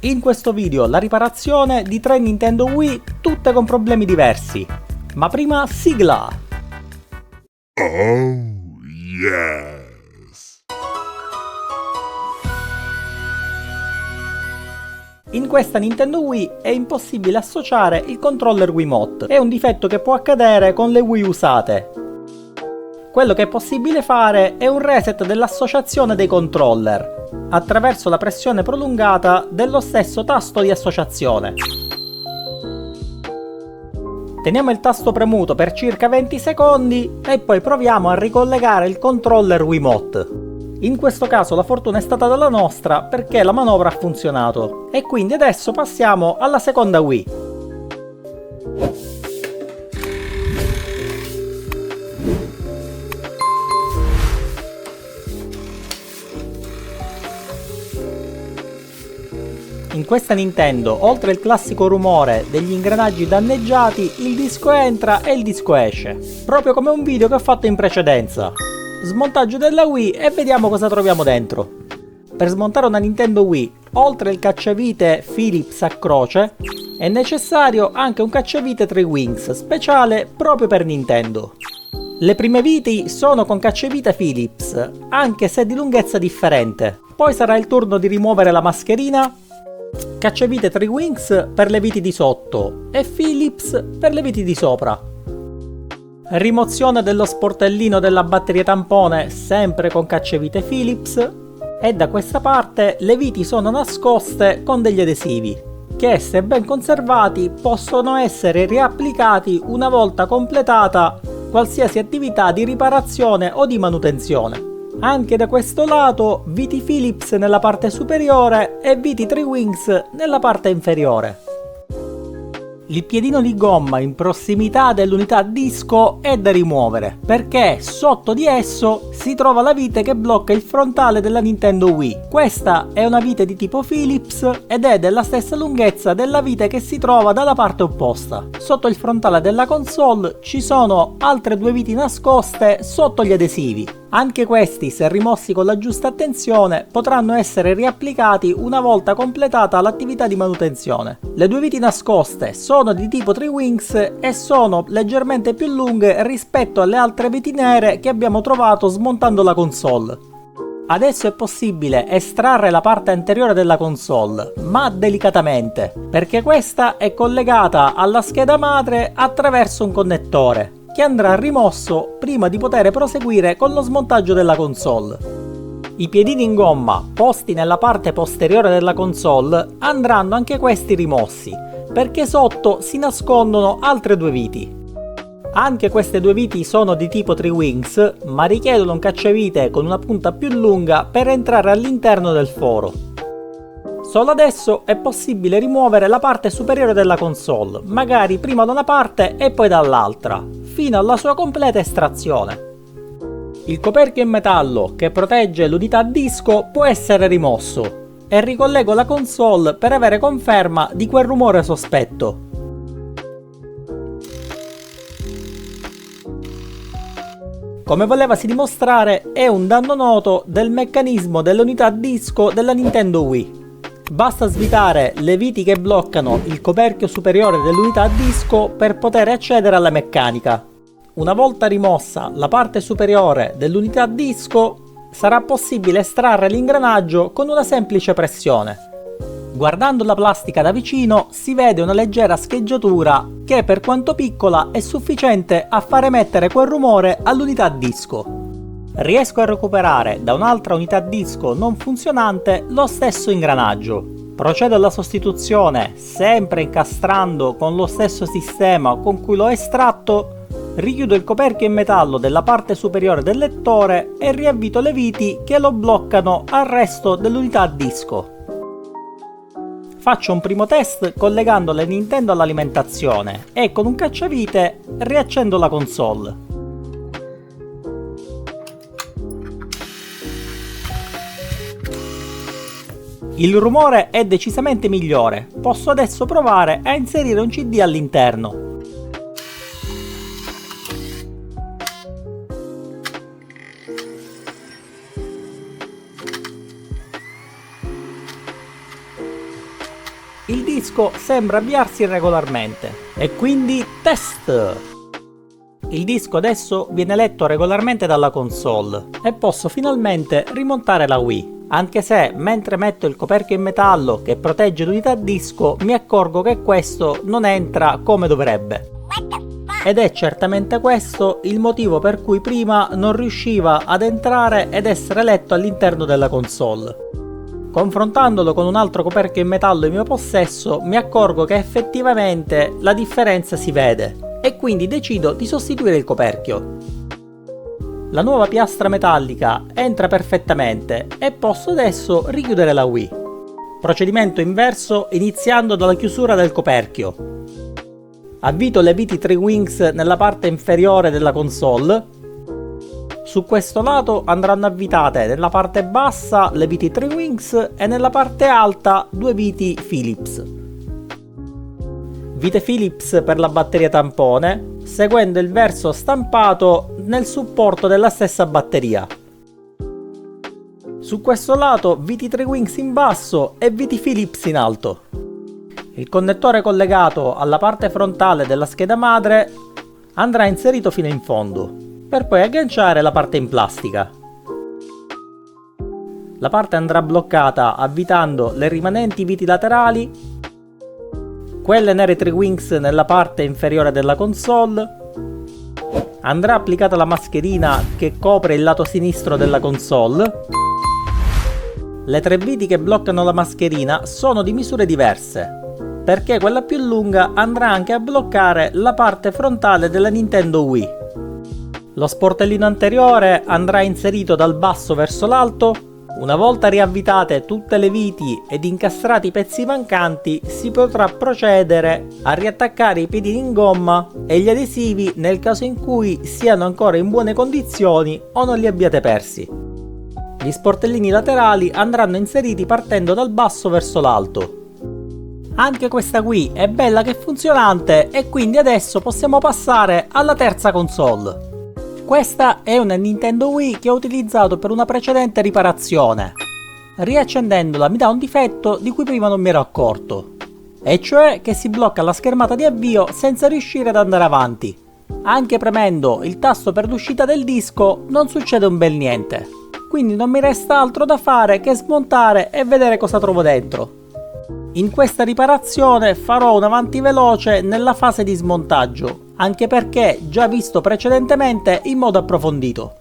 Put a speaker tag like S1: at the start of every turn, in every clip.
S1: In questo video la riparazione di 3 Nintendo Wii, tutte con problemi diversi. Ma prima sigla!
S2: Oh, yes!
S1: In questa Nintendo Wii è impossibile associare il controller Wiimote. È un difetto che può accadere con le Wii usate. Quello che è possibile fare è un reset dell'associazione dei controller attraverso la pressione prolungata dello stesso tasto di associazione. Teniamo il tasto premuto per circa 20 secondi e poi proviamo a ricollegare il controller Wiimote. In questo caso la fortuna è stata dalla nostra perché la manovra ha funzionato. E quindi adesso passiamo alla seconda Wii. In questa Nintendo, oltre il classico rumore degli ingranaggi danneggiati, il disco entra e il disco esce. Proprio come un video che ho fatto in precedenza. Smontaggio della Wii e vediamo cosa troviamo dentro. Per smontare una Nintendo Wii, oltre il cacciavite Philips a croce, è necessario anche un cacciavite 3 Wings speciale proprio per Nintendo. Le prime viti sono con cacciavite Philips, anche se di lunghezza differente. Poi sarà il turno di rimuovere la mascherina. Cacciavite 3 Wings per le viti di sotto e Philips per le viti di sopra. Rimozione dello sportellino della batteria tampone sempre con cacciavite Philips e da questa parte le viti sono nascoste con degli adesivi che, se ben conservati, possono essere riapplicati una volta completata qualsiasi attività di riparazione o di manutenzione. Anche da questo lato, viti Philips nella parte superiore e viti 3 Wings nella parte inferiore. Il piedino di gomma in prossimità dell'unità disco è da rimuovere, perché sotto di esso si trova la vite che blocca il frontale della Nintendo Wii. Questa è una vite di tipo Philips ed è della stessa lunghezza della vite che si trova dalla parte opposta. Sotto il frontale della console ci sono altre 2 viti nascoste sotto gli adesivi. Anche questi, se rimossi con la giusta attenzione, potranno essere riapplicati una volta completata l'attività di manutenzione. Le 2 viti nascoste sono di tipo 3 Wings e sono leggermente più lunghe rispetto alle altre viti nere che abbiamo trovato smontando la console. Adesso è possibile estrarre la parte anteriore della console, ma delicatamente, perché questa è collegata alla scheda madre attraverso un connettore, che andrà rimosso prima di poter proseguire con lo smontaggio della console. I piedini in gomma posti nella parte posteriore della console andranno anche questi rimossi, perché sotto si nascondono altre 2 viti. Anche queste 2 viti sono di tipo 3 Wings, ma richiedono un cacciavite con una punta più lunga per entrare all'interno del foro. Solo adesso è possibile rimuovere la parte superiore della console, magari prima da una parte e poi dall'altra, fino alla sua completa estrazione. Il coperchio in metallo che protegge l'unità disco può essere rimosso e ricollego la console per avere conferma di quel rumore sospetto. Come volevasi dimostrare, è un danno noto del meccanismo dell'unità disco della Nintendo Wii. Basta svitare le viti che bloccano il coperchio superiore dell'unità disco per poter accedere alla meccanica. Una volta rimossa la parte superiore dell'unità disco, sarà possibile estrarre l'ingranaggio con una semplice pressione. Guardando la plastica da vicino si vede una leggera scheggiatura che, per quanto piccola, è sufficiente a far emettere quel rumore all'unità disco. Riesco a recuperare da un'altra unità disco non funzionante lo stesso ingranaggio. Procedo alla sostituzione sempre incastrando con lo stesso sistema con cui l'ho estratto, richiudo il coperchio in metallo della parte superiore del lettore e riavvito le viti che lo bloccano al resto dell'unità disco. Faccio un primo test collegando le Nintendo all'alimentazione e con un cacciavite riaccendo la console. Il rumore è decisamente migliore, posso adesso provare a inserire un CD all'interno. il disco sembra avviarsi regolarmente. E quindi test! Il disco adesso viene letto regolarmente dalla console e posso finalmente rimontare la Wii. Anche se, mentre metto il coperchio in metallo che protegge l'unità disco, mi accorgo che questo non entra come dovrebbe. Ed è certamente questo il motivo per cui prima non riusciva ad entrare ed essere letto all'interno della console. Confrontandolo con un altro coperchio in metallo in mio possesso, mi accorgo che effettivamente la differenza si vede. E quindi decido di sostituire il coperchio. La nuova piastra metallica entra perfettamente e posso adesso richiudere la Wii. Procedimento inverso iniziando dalla chiusura del coperchio. Avvito le viti Triwings nella parte inferiore della console. Su questo lato andranno avvitate nella parte bassa le viti Triwings e nella parte alta due viti Philips. Vite Philips per la batteria tampone, seguendo il verso stampato nel supporto della stessa batteria. Su questo lato viti Triwings in basso e viti Philips in alto. Il connettore collegato alla parte frontale della scheda madre andrà inserito fino in fondo, per poi agganciare la parte in plastica. La parte andrà bloccata avvitando le rimanenti viti laterali, quelle nere Triwings nella parte inferiore della console. Andrà applicata la mascherina che copre il lato sinistro della console. Le tre viti che bloccano la mascherina sono di misure diverse, perché quella più lunga andrà anche a bloccare la parte frontale della Nintendo Wii. Lo sportellino anteriore andrà inserito dal basso verso l'alto. Una volta riavvitate tutte le viti ed incastrati i pezzi mancanti, si potrà procedere a riattaccare i piedini in gomma e gli adesivi nel caso in cui siano ancora in buone condizioni o non li abbiate persi. Gli sportellini laterali andranno inseriti partendo dal basso verso l'alto. Anche questa Wii è bella che funzionante e quindi adesso possiamo passare alla terza console. Questa è una Nintendo Wii che ho utilizzato per una precedente riparazione. Riaccendendola mi dà un difetto di cui prima non mi ero accorto, e cioè che si blocca la schermata di avvio senza riuscire ad andare avanti. Anche premendo il tasto per l'uscita del disco non succede un bel niente, quindi non mi resta altro da fare che smontare e vedere cosa trovo dentro. In questa riparazione farò un avanti veloce nella fase di smontaggio, anche perché già visto precedentemente in modo approfondito.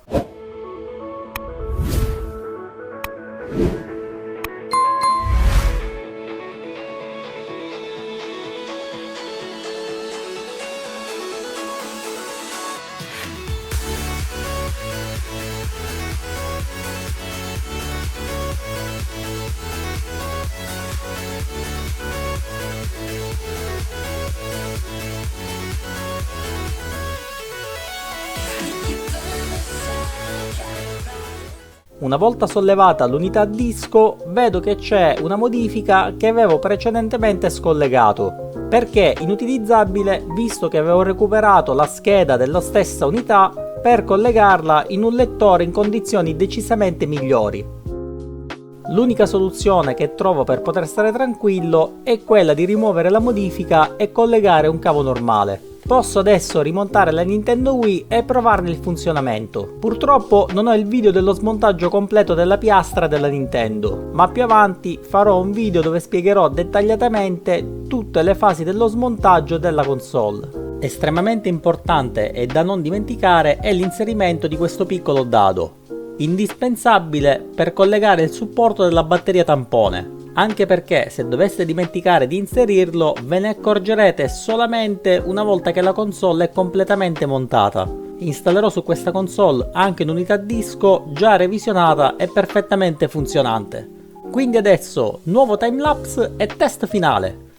S1: Una volta sollevata l'unità disco, vedo che c'è una modifica che avevo precedentemente scollegato, perché inutilizzabile visto che avevo recuperato la scheda della stessa unità per collegarla in un lettore in condizioni decisamente migliori. L'unica soluzione che trovo per poter stare tranquillo è quella di rimuovere la modifica e collegare un cavo normale. Posso adesso rimontare la Nintendo Wii e provarne il funzionamento. Purtroppo non ho il video dello smontaggio completo della piastra della Nintendo, ma più avanti farò un video dove spiegherò dettagliatamente tutte le fasi dello smontaggio della console. Estremamente importante e da non dimenticare è l'inserimento di questo piccolo dado, indispensabile per collegare il supporto della batteria tampone. Anche perché se doveste dimenticare di inserirlo ve ne accorgerete solamente una volta che la console è completamente montata. Installerò su questa console anche un'unità disco già revisionata e perfettamente funzionante. Quindi adesso nuovo timelapse e test finale.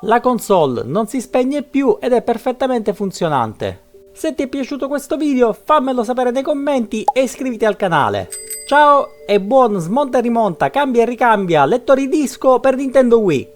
S1: La console non si spegne più ed è perfettamente funzionante. Se ti è piaciuto questo video fammelo sapere nei commenti e iscriviti al canale. Ciao e buon smonta e rimonta, cambia e ricambia lettori disco per Nintendo Wii!